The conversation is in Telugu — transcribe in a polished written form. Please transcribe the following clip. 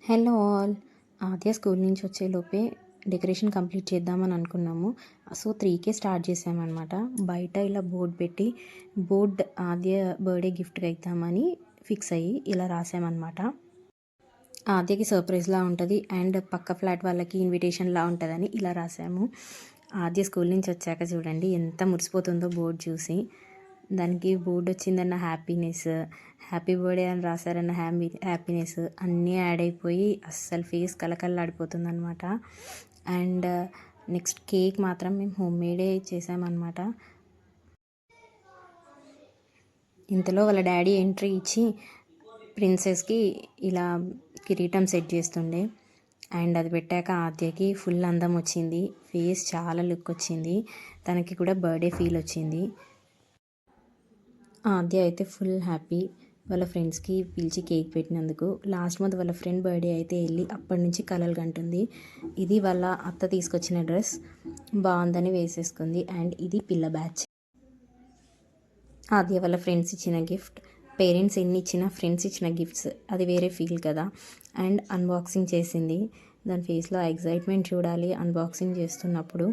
Hello all. ఆద్య స్కూల్ నుంచి వచ్చేలోపే డెకరేషన్ కంప్లీట్ చేద్దామని అనుకున్నాము. సో 3కే స్టార్ట్ చేసామన్నమాట. బయట ఇలా బోర్డు పెట్టి ఆద్య బర్త్డే గిఫ్ట్గా ఇద్దామని ఫిక్స్ అయ్యి ఇలా రాసామన్నమాట. ఆద్యకి సర్ప్రైజ్లా ఉంటుంది అండ్ పక్క ఫ్లాట్ వాళ్ళకి ఇన్విటేషన్లా ఉంటుందని ఇలా రాసాము. ఆద్య స్కూల్ నుంచి వచ్చాక చూడండి ఎంత మురిసిపోతుందో బోర్డు చూసి. దానికి బోర్డు వచ్చిందన్న హ్యాపీనెస్, హ్యాపీ బర్త్డే అని రాశారన్న హ్యాపీనెస్ అన్నీ యాడ్ అయిపోయి అస్సలు ఫేస్ కలకల్లాడిపోతుంది అనమాట. అండ్ నెక్స్ట్ కేక్ మాత్రం మేము హోమ్ మేడే చేసామన్నమాట. ఇంతలో వాళ్ళ డాడీ ఎంట్రీ ఇచ్చి ప్రిన్సెస్కి ఇలా కిరీటం సెట్ చేస్తుండే. అండ్ అది పెట్టాక ఆద్యకి ఫుల్ అందం వచ్చింది, ఫేస్ చాలా లుక్ వచ్చింది, తనకి కూడా బర్త్డే ఫీల్ వచ్చింది. ఆద్య అయితే ఫుల్ హ్యాపీ వాళ్ళ ఫ్రెండ్స్కి పిలిచి కేక్ పెట్టినందుకు. లాస్ట్ మంత్ వాళ్ళ ఫ్రెండ్ బర్త్డే అయితే వెళ్ళి అప్పటి నుంచి కలలు కంటుంది. ఇది వాళ్ళ అత్త తీసుకొచ్చిన డ్రెస్ బాగుందని వేసేసుకుంది. అండ్ ఇది పిల్ల బ్యాచ్. ఆద్య వాళ్ళ ఫ్రెండ్స్ ఇచ్చిన గిఫ్ట్, పేరెంట్స్ ఎన్ని ఇచ్చినా ఫ్రెండ్స్ ఇచ్చిన గిఫ్ట్స్ అది వేరే ఫీల్ కదా. అండ్ అన్బాక్సింగ్ చేసింది. దాని ఫేస్లో ఎగ్జైట్మెంట్ చూడాలి అన్బాక్సింగ్ చేస్తున్నప్పుడు.